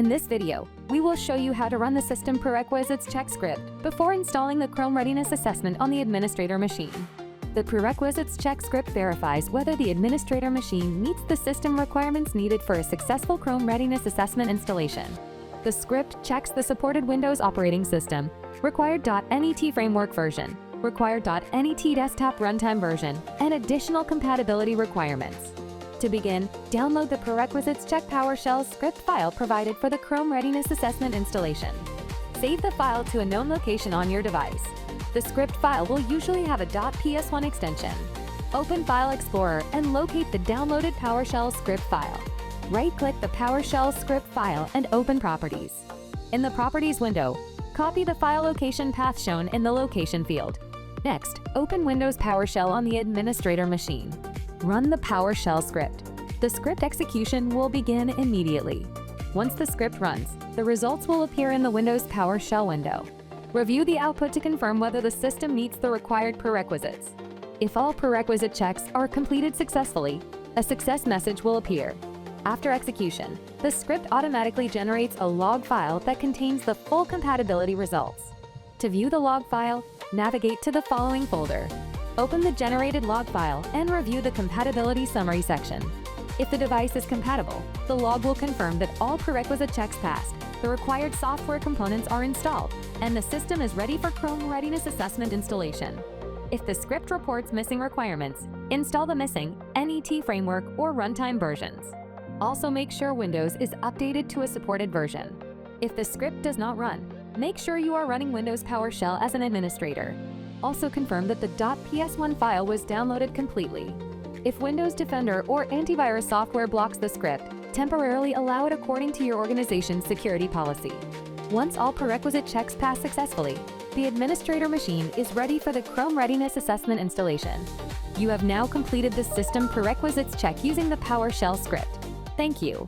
In this video, we will show you how to run the System Prerequisites Check Script before installing the Chrome Readiness Assessment on the administrator machine. The Prerequisites Check Script verifies whether the administrator machine meets the system requirements needed for a successful Chrome Readiness Assessment installation. The script checks the supported Windows operating system, required.NET framework version, required.NET desktop runtime version, and additional compatibility requirements. To begin, download the Prerequisites Check PowerShell script file provided for the Chrome Readiness Assessment installation. Save the file to a known location on your device. The script file will usually have a .ps1 extension. Open File Explorer and locate the downloaded PowerShell script file. Right-click the PowerShell script file and open Properties. In the Properties window, copy the file location path shown in the Location field. Next, open Windows PowerShell on the administrator machine. Run the PowerShell script. The script execution will begin immediately. Once the script runs, the results will appear in the Windows PowerShell window. Review the output to confirm whether the system meets the required prerequisites. If all prerequisite checks are completed successfully, a success message will appear. After execution, the script automatically generates a log file that contains the full compatibility results. To view the log file, navigate to the following folder. Open the generated log file and review the compatibility summary section. If the device is compatible, the log will confirm that all prerequisite checks passed, the required software components are installed, and the system is ready for Chrome Readiness Assessment installation. If the script reports missing requirements, install the missing NET framework or runtime versions. Also make sure Windows is updated to a supported version. If the script does not run, make sure you are running Windows PowerShell as an administrator. Also confirm that the .ps1 file was downloaded completely. If Windows Defender or antivirus software blocks the script, temporarily allow it according to your organization's security policy. Once all prerequisite checks pass successfully, the administrator machine is ready for the Chrome Readiness Assessment installation. You have now completed the System Prerequisites check using the PowerShell script. Thank you.